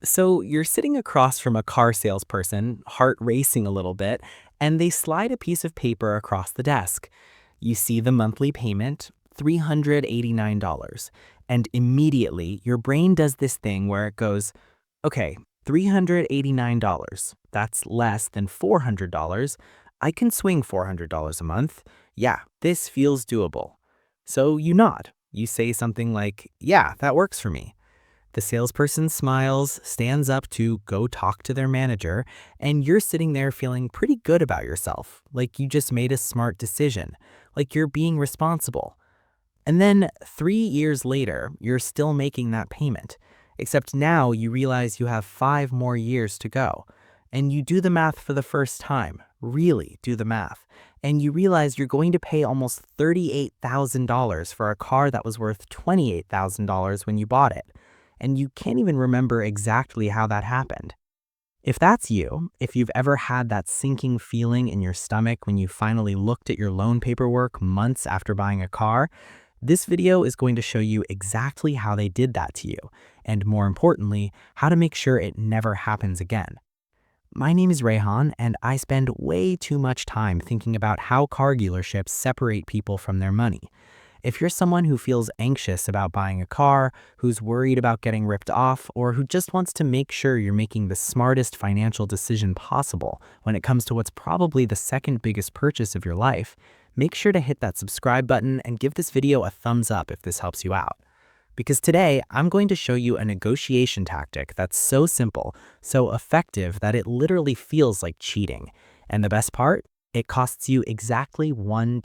So you're sitting across from a car salesperson, heart racing a little bit, and they slide a piece of paper across the desk. You see the monthly payment, $389, and immediately your brain does this thing where it goes, okay, $389, that's less than $400. I can swing $400 a month. Yeah, this feels doable. So you nod. You say something like, yeah, that works for me. The salesperson smiles, stands up to go talk to their manager, and you're sitting there feeling pretty good about yourself, like you just made a smart decision, like you're being responsible. And then 3 years later, you're still making that payment, except now you realize you have 5 more years to go. And you do the math for the first time, really do the math, and you realize you're going to pay almost $38,000 for a car that was worth $28,000 when you bought it, and you can't even remember exactly how that happened. If that's you, if you've ever had that sinking feeling in your stomach when you finally looked at your loan paperwork months after buying a car, this video is going to show you exactly how they did that to you, and more importantly, how to make sure it never happens again. My name is Rayhan, and I spend way too much time thinking about how car dealerships separate people from their money. If you're someone who feels anxious about buying a car, who's worried about getting ripped off, or who just wants to make sure you're making the smartest financial decision possible when it comes to what's probably the second biggest purchase of your life, make sure to hit that subscribe button and give this video a thumbs up if this helps you out. Because today, I'm going to show you a negotiation tactic that's so simple, so effective that it literally feels like cheating. And the best part? It costs you exactly $1.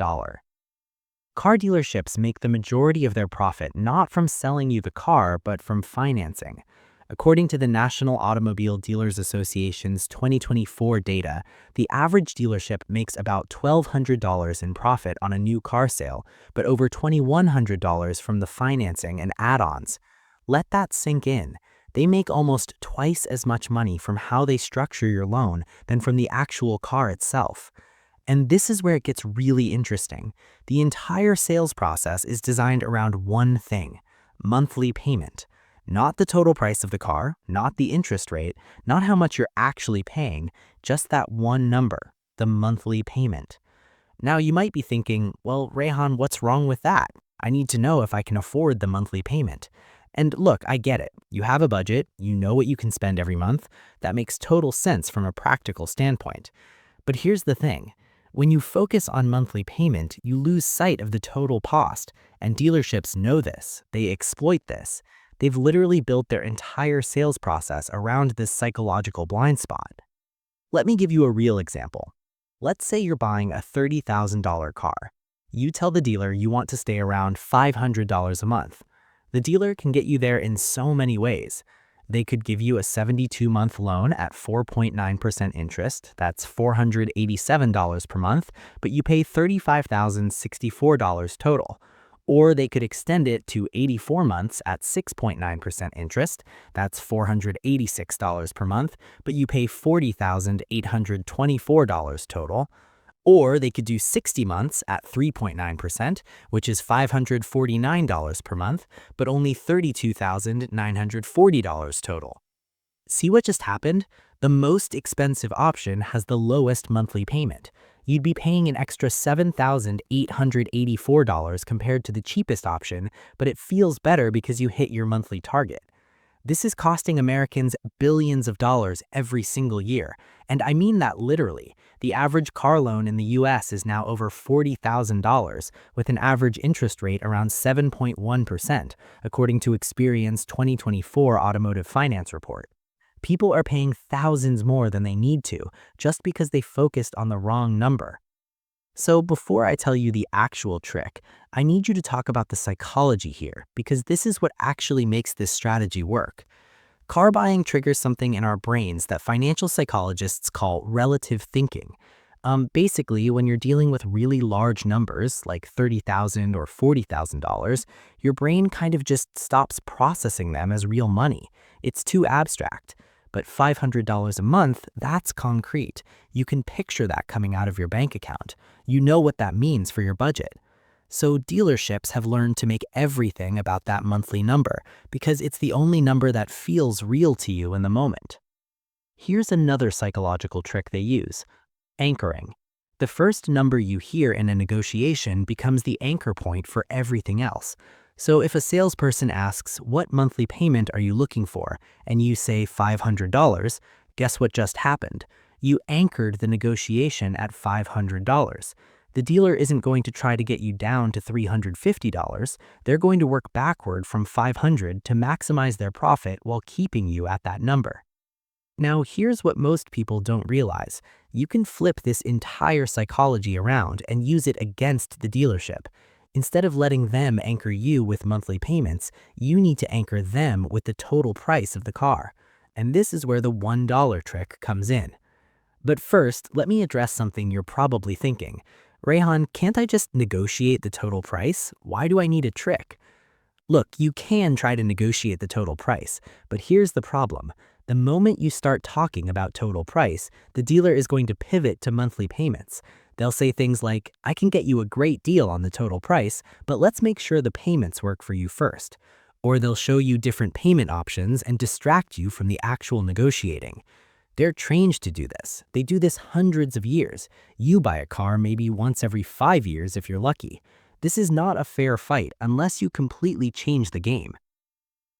Car dealerships make the majority of their profit not from selling you the car, but from financing. According to the National Automobile Dealers Association's 2024 data, the average dealership makes about $1,200 in profit on a new car sale, but over $2,100 from the financing and add-ons. Let that sink in. They make almost twice as much money from how they structure your loan than from the actual car itself. And this is where it gets really interesting. The entire sales process is designed around one thing: monthly payment. Not the total price of the car, not the interest rate, not how much you're actually paying, just that one number, the monthly payment. Now you might be thinking, well, Rayhan, what's wrong with that? I need to know if I can afford the monthly payment. And look, I get it. You have a budget, you know what you can spend every month. That makes total sense from a practical standpoint. But here's the thing. When you focus on monthly payment, you lose sight of the total cost, and dealerships know this. They exploit this. They've literally built their entire sales process around this psychological blind spot. Let me give you a real example. Let's say you're buying a $30,000 car. You tell the dealer you want to stay around $500 a month. The dealer can get you there in so many ways. They could give you a 72-month loan at 4.9% interest, that's $487 per month, but you pay $35,064 total. Or they could extend it to 84 months at 6.9% interest, that's $486 per month, but you pay $40,824 total. Or they could do 60 months at 3.9%, which is $549 per month, but only $32,940 total. See what just happened? The most expensive option has the lowest monthly payment. You'd be paying an extra $7,884 compared to the cheapest option, but it feels better because you hit your monthly target. This is costing Americans billions of dollars every single year, and I mean that literally. The average car loan in the US is now over $40,000, with an average interest rate around 7.1%, according to Experian's 2024 Automotive Finance Report. People are paying thousands more than they need to, just because they focused on the wrong number. So before I tell you the actual trick, I need you to talk about the psychology here, because this is what actually makes this strategy work. Car buying triggers something in our brains that financial psychologists call relative thinking. Basically, when you're dealing with really large numbers, like $30,000 or $40,000, your brain kind of just stops processing them as real money. It's too abstract. But $500 a month, that's concrete. You can picture that coming out of your bank account. You know what that means for your budget. So dealerships have learned to make everything about that monthly number because it's the only number that feels real to you in the moment. Here's another psychological trick they use: anchoring. The first number you hear in a negotiation becomes the anchor point for everything else. So if a salesperson asks, "What monthly payment are you looking for?" and you say $500, guess what just happened? You anchored the negotiation at $500. The dealer isn't going to try to get you down to $350. They're going to work backward from $500 to maximize their profit while keeping you at that number. Now, here's what most people don't realize. You can flip this entire psychology around and use it against the dealership. Instead of letting them anchor you with monthly payments, you need to anchor them with the total price of the car. And this is where the $1 trick comes in. But first, let me address something you're probably thinking. Rayhan, can't I just negotiate the total price? Why do I need a trick? Look, you can try to negotiate the total price, but here's the problem. The moment you start talking about total price, the dealer is going to pivot to monthly payments. They'll say things like, "I can get you a great deal on the total price, but let's make sure the payments work for you first." Or they'll show you different payment options and distract you from the actual negotiating. They're trained to do this. They do this hundreds of years. You buy a car maybe once every 5 years if you're lucky. This is not a fair fight unless you completely change the game.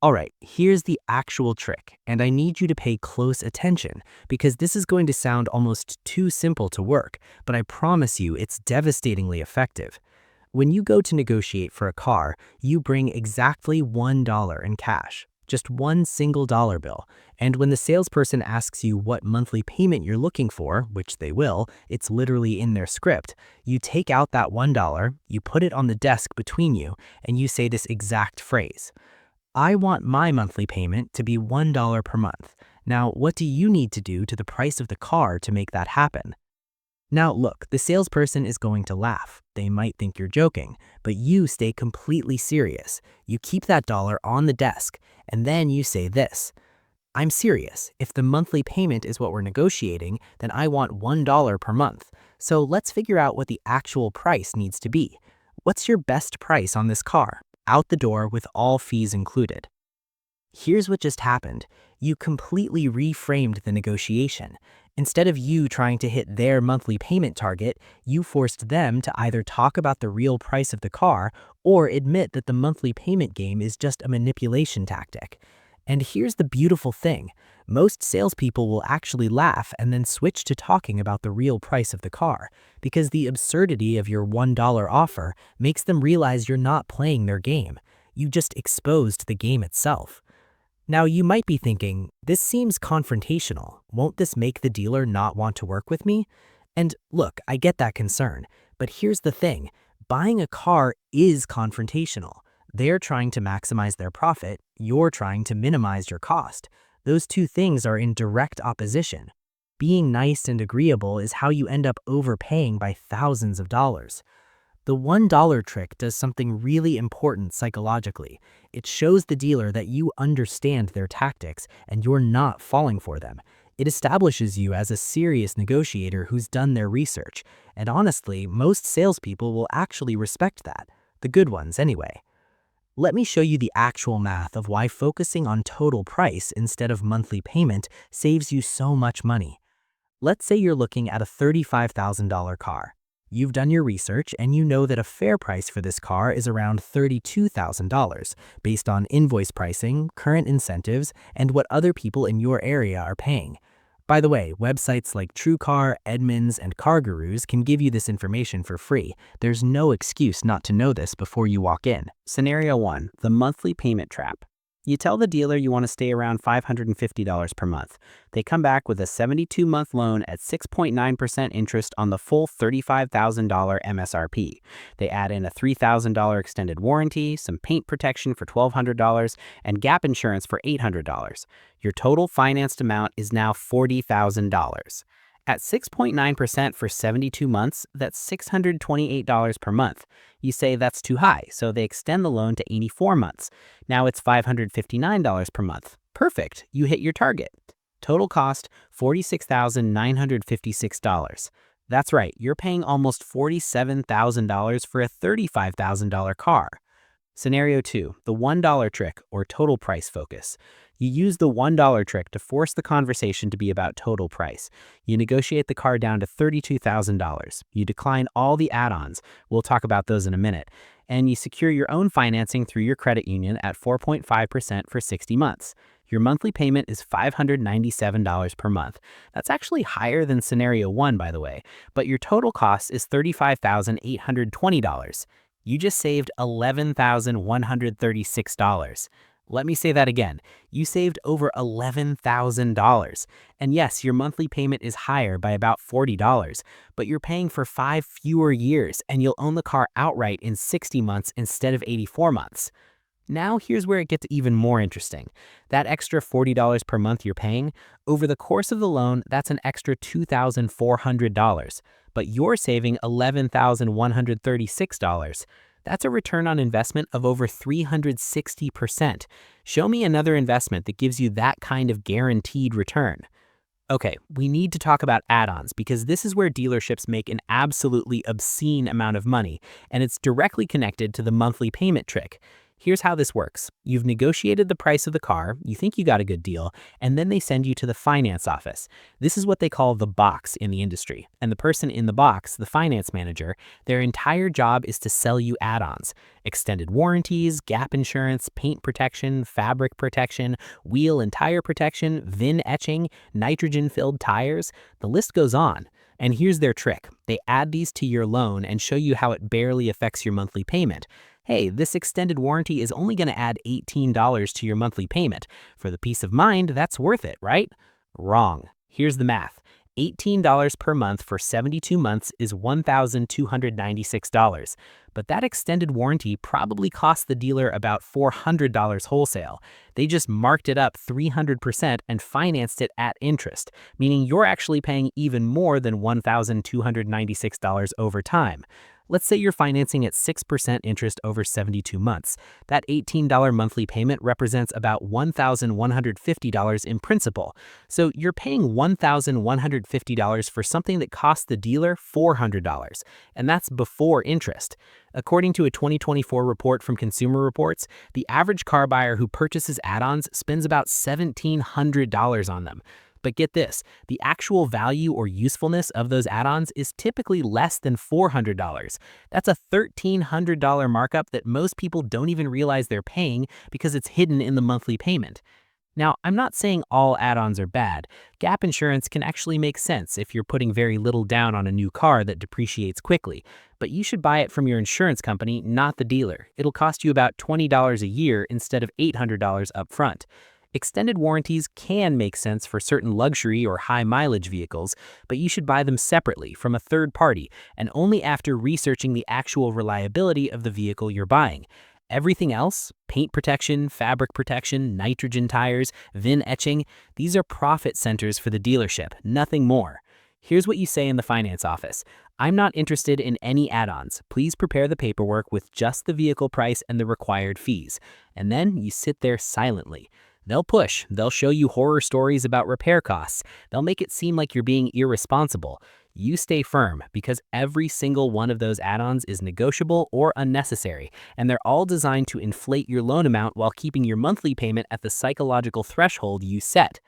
All right, here's the actual trick, and I need you to pay close attention because this is going to sound almost too simple to work, but I promise you it's devastatingly effective. When you go to negotiate for a car, you bring exactly $1 in cash, just one single dollar bill. And when the salesperson asks you what monthly payment you're looking for, which they will, it's literally in their script, you take out that $1, you put it on the desk between you, and you say this exact phrase: "I want my monthly payment to be $1 per month. Now, what do you need to do to the price of the car to make that happen?" Now look, the salesperson is going to laugh. They might think you're joking, but you stay completely serious. You keep that dollar on the desk, and then you say this: "I'm serious. If the monthly payment is what we're negotiating, then I want $1 per month. So let's figure out what the actual price needs to be. What's your best price on this car? Out the door with all fees included." Here's what just happened. You completely reframed the negotiation. Instead of you trying to hit their monthly payment target, you forced them to either talk about the real price of the car or admit that the monthly payment game is just a manipulation tactic. And here's the beautiful thing. Most salespeople will actually laugh and then switch to talking about the real price of the car, because the absurdity of your $1 offer makes them realize you're not playing their game. You just exposed the game itself. Now you might be thinking, this seems confrontational. Won't this make the dealer not want to work with me? And look, I get that concern, but here's the thing. Buying a car is confrontational. They're trying to maximize their profit. You're trying to minimize your cost. Those two things are in direct opposition. Being nice and agreeable is how you end up overpaying by thousands of dollars. The $1 trick does something really important psychologically. It shows the dealer that you understand their tactics and you're not falling for them. It establishes you as a serious negotiator who's done their research. And honestly, most salespeople will actually respect that. The good ones, anyway. Let me show you the actual math of why focusing on total price instead of monthly payment saves you so much money. Let's say you're looking at a $35,000 car. You've done your research and you know that a fair price for this car is around $32,000 based on invoice pricing, current incentives, and what other people in your area are paying. By the way, websites like TrueCar, Edmunds, and CarGurus can give you this information for free. There's no excuse not to know this before you walk in. Scenario 1, the monthly payment trap. You tell the dealer you want to stay around $550 per month. They come back with a 72-month loan at 6.9% interest on the full $35,000 MSRP. They add in a $3,000 extended warranty, some paint protection for $1,200, and gap insurance for $800. Your total financed amount is now $40,000. At 6.9% for 72 months, that's $628 per month. You say that's too high, so they extend the loan to 84 months. Now it's $559 per month. Perfect, you hit your target. Total cost, $46,956. That's right, you're paying almost $47,000 for a $35,000 car. Scenario 2, the $1 trick or total price focus. You use the $1 trick to force the conversation to be about total price. You negotiate the car down to $32,000. You decline all the add-ons. We'll talk about those in a minute. And you secure your own financing through your credit union at 4.5% for 60 months. Your monthly payment is $597 per month. That's actually higher than scenario 1, by the way, but your total cost is $35,820. You just saved $11,136. Let me say that again. You saved over $11,000. And yes, your monthly payment is higher by about $40, but you're paying for 5 fewer years and you'll own the car outright in 60 months instead of 84 months. Now here's where it gets even more interesting. That extra $40 per month you're paying, over the course of the loan, that's an extra $2,400. But you're saving $11,136. That's a return on investment of over 360%. Show me another investment that gives you that kind of guaranteed return. Okay, we need to talk about add-ons because this is where dealerships make an absolutely obscene amount of money, and it's directly connected to the monthly payment trick. Here's how this works. You've negotiated the price of the car, you think you got a good deal, and then they send you to the finance office. This is what they call the box in the industry. And the person in the box, the finance manager, their entire job is to sell you add-ons. Extended warranties, gap insurance, paint protection, fabric protection, wheel and tire protection, VIN etching, nitrogen-filled tires. The list goes on. And here's their trick. They add these to your loan and show you how it barely affects your monthly payment. Hey, this extended warranty is only going to add $18 to your monthly payment. For the peace of mind, that's worth it, right? Wrong. Here's the math. $18 per month for 72 months is $1,296. But that extended warranty probably cost the dealer about $400 wholesale. They just marked it up 300% and financed it at interest, meaning you're actually paying even more than $1,296 over time. Let's say you're financing at 6% interest over 72 months. That $18 monthly payment represents about $1,150 in principal. So you're paying $1,150 for something that cost the dealer $400, and that's before interest. According to a 2024 report from Consumer Reports, the average car buyer who purchases add-ons spends about $1,700 on them. But get this, the actual value or usefulness of those add-ons is typically less than $400. That's a $1,300 markup that most people don't even realize they're paying because it's hidden in the monthly payment. Now, I'm not saying all add-ons are bad. Gap insurance can actually make sense if you're putting very little down on a new car that depreciates quickly, but you should buy it from your insurance company, not the dealer. It'll cost you about $20 a year instead of $800 up front. Extended warranties can make sense for certain luxury or high mileage vehicles, but you should buy them separately from a third party and only after researching the actual reliability of the vehicle you're buying. Everything else, paint protection, fabric protection, nitrogen tires, VIN etching, these are profit centers for the dealership, nothing more. Here's what you say in the finance office. I'm not interested in any add-ons. Please prepare the paperwork with just the vehicle price and the required fees. And then you sit there silently. They'll push. They'll show you horror stories about repair costs. They'll make it seem like you're being irresponsible. You stay firm because every single one of those add-ons is negotiable or unnecessary, and they're all designed to inflate your loan amount while keeping your monthly payment at the psychological threshold you set.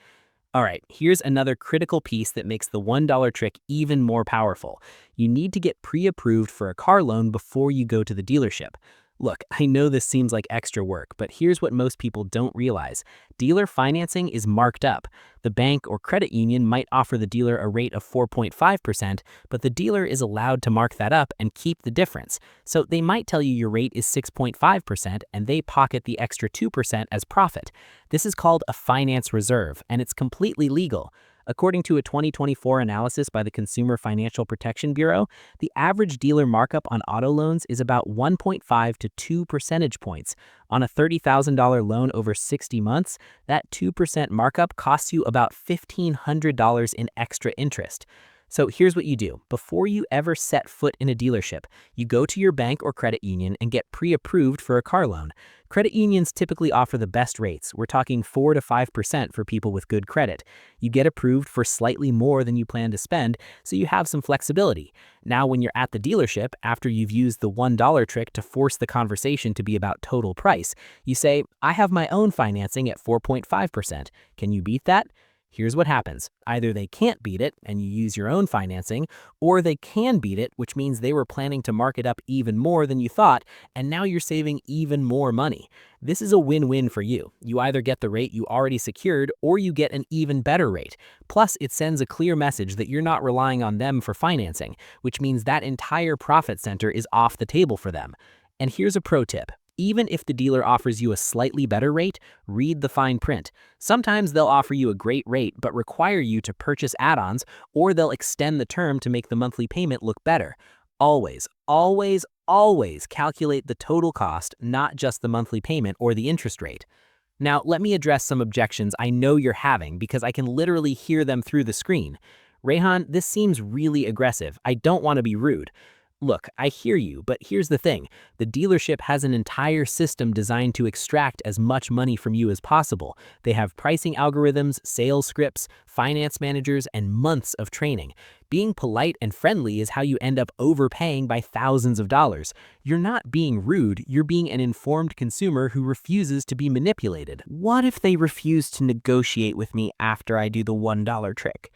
All right, here's another critical piece that makes the $1 trick even more powerful. You need to get pre-approved for a car loan before you go to the dealership. Look, I know this seems like extra work, but here's what most people don't realize. Dealer financing is marked up. The bank or credit union might offer the dealer a rate of 4.5%, but the dealer is allowed to mark that up and keep the difference. So they might tell you your rate is 6.5% and they pocket the extra 2% as profit. This is called a finance reserve, and it's completely legal. According to a 2024 analysis by the Consumer Financial Protection Bureau, the average dealer markup on auto loans is about 1.5 to 2 percentage points. On a $30,000 loan over 60 months, that 2% markup costs you about $1,500 in extra interest. So here's what you do. Before you ever set foot in a dealership, you go to your bank or credit union and get pre-approved for a car loan. Credit unions typically offer the best rates. We're talking 4 to 5% for people with good credit. You get approved for slightly more than you plan to spend, so you have some flexibility. Now, when you're at the dealership, after you've used the $1 trick to force the conversation to be about total price, you say, I have my own financing at 4.5%. Can you beat that? Here's what happens. Either they can't beat it and you use your own financing, or they can beat it, which means they were planning to mark it up even more than you thought, and now you're saving even more money. This is a win-win for you. You either get the rate you already secured, or you get an even better rate. Plus, it sends a clear message that you're not relying on them for financing, which means that entire profit center is off the table for them. And here's a pro tip. Even if the dealer offers you a slightly better rate, read the fine print. Sometimes they'll offer you a great rate but require you to purchase add-ons, or they'll extend the term to make the monthly payment look better. Always, always, always calculate the total cost, not just the monthly payment or the interest rate. Now, let me address some objections I know you're having because I can literally hear them through the screen. Rehan, this seems really aggressive. I don't want to be rude. Look, I hear you, but here's the thing. The dealership has an entire system designed to extract as much money from you as possible. They have pricing algorithms, sales scripts, finance managers, and months of training. Being polite and friendly is how you end up overpaying by thousands of dollars. You're not being rude, you're being an informed consumer who refuses to be manipulated. What if they refuse to negotiate with me after I do the $1 trick?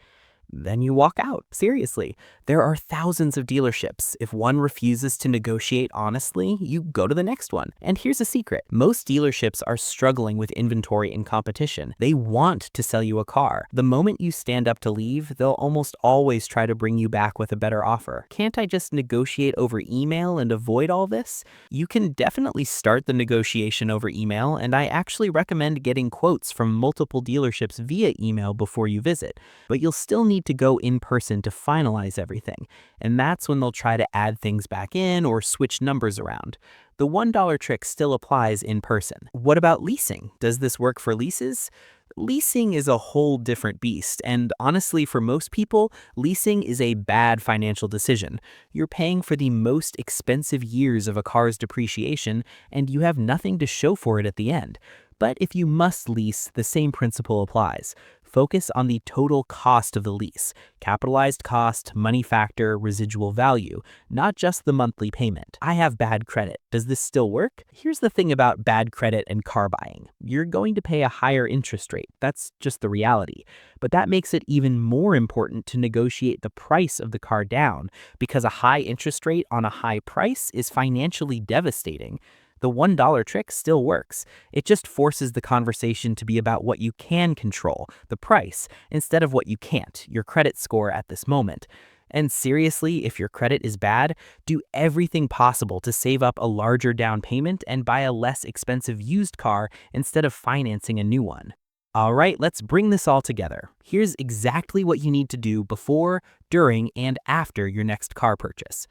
Then you walk out. Seriously, there are thousands of dealerships. If one refuses to negotiate honestly, you go to the next one. And here's a secret. Most dealerships are struggling with inventory and competition. They want to sell you a car. The moment you stand up to leave, they'll almost always try to bring you back with a better offer. Can't I just negotiate over email and avoid all this? You can definitely start the negotiation over email, and I actually recommend getting quotes from multiple dealerships via email before you visit. But you'll still need to go in person to finalize everything, and that's when they'll try to add things back in or switch numbers around. The $1 trick still applies in person. What about leasing? Does this work for leases? Leasing is a whole different beast, and honestly, for most people, leasing is a bad financial decision. You're paying for the most expensive years of a car's depreciation, and you have nothing to show for it at the end. But if you must lease, the same principle applies. Focus on the total cost of the lease, capitalized cost, money factor, residual value, not just the monthly payment. I have bad credit. Does this still work? Here's the thing about bad credit and car buying. You're going to pay a higher interest rate. That's just the reality. But that makes it even more important to negotiate the price of the car down, because a high interest rate on a high price is financially devastating. The $1 trick still works. It just forces the conversation to be about what you can control, the price, instead of what you can't, your credit score at this moment. And seriously, if your credit is bad, do everything possible to save up a larger down payment and buy a less expensive used car instead of financing a new one. All right, let's bring this all together. Here's exactly what you need to do before, during, and after your next car purchase.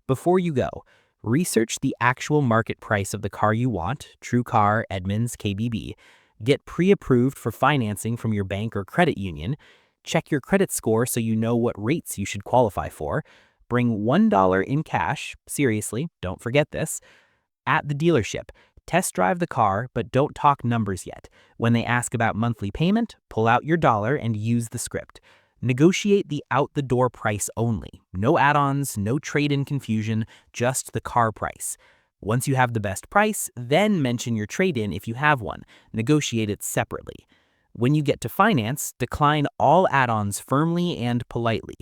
Before you go, research the actual market price of the car you want, TrueCar, Edmunds, KBB. Get pre-approved for financing from your bank or credit union. Check your credit score so you know what rates you should qualify for. Bring $1 in cash, seriously, don't forget this, at the dealership. Test drive the car, but don't talk numbers yet. When they ask about monthly payment, pull out your dollar and use the script. Negotiate the out-the-door price only. No add-ons, no trade-in confusion, just the car price. Once you have the best price, then mention your trade-in if you have one. Negotiate it separately. When you get to finance, decline all add-ons firmly and politely.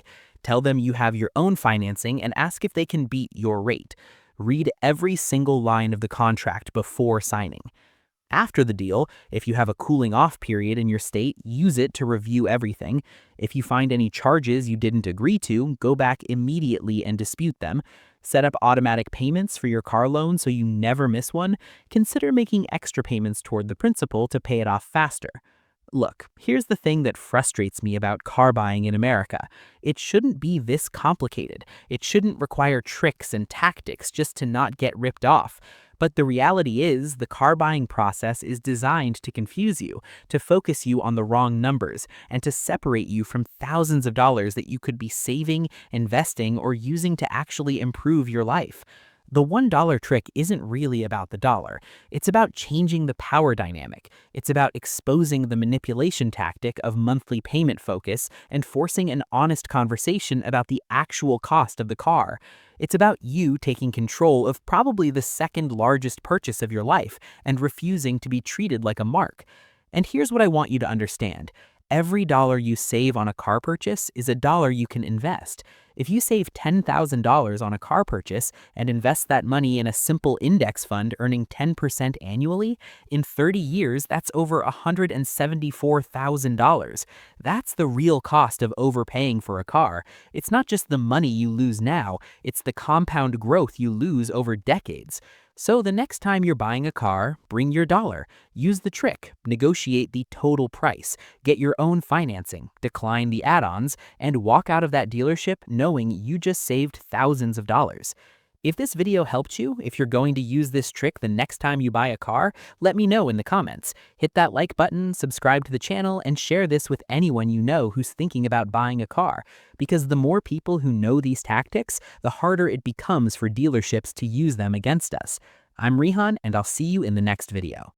Tell them you have your own financing and ask if they can beat your rate. Read every single line of the contract before signing. After the deal, if you have a cooling off period in your state, use it to review everything. If you find any charges you didn't agree to, go back immediately and dispute them. Set up automatic payments for your car loan so you never miss one. Consider making extra payments toward the principal to pay it off faster. Look, here's the thing that frustrates me about car buying in America. It shouldn't be this complicated. It shouldn't require tricks and tactics just to not get ripped off. But the reality is, the car buying process is designed to confuse you, to focus you on the wrong numbers, and to separate you from thousands of dollars that you could be saving, investing, or using to actually improve your life. The $1 trick isn't really about the dollar. It's about changing the power dynamic. It's about exposing the manipulation tactic of monthly payment focus and forcing an honest conversation about the actual cost of the car. It's about you taking control of probably the second largest purchase of your life and refusing to be treated like a mark. And here's what I want you to understand. Every dollar you save on a car purchase is a dollar you can invest. If you save $10,000 on a car purchase and invest that money in a simple index fund earning 10% annually, in 30 years, that's over $174,000. That's the real cost of overpaying for a car. It's not just the money you lose now, it's the compound growth you lose over decades. So the next time you're buying a car, bring your dollar. Use the trick. Negotiate the total price. Get your own financing. Decline the add-ons. And walk out of that dealership knowing you just saved thousands of dollars. If this video helped you, if you're going to use this trick the next time you buy a car, let me know in the comments. Hit that like button, subscribe to the channel, and share this with anyone you know who's thinking about buying a car. Because the more people who know these tactics, the harder it becomes for dealerships to use them against us. I'm Rihan, and I'll see you in the next video.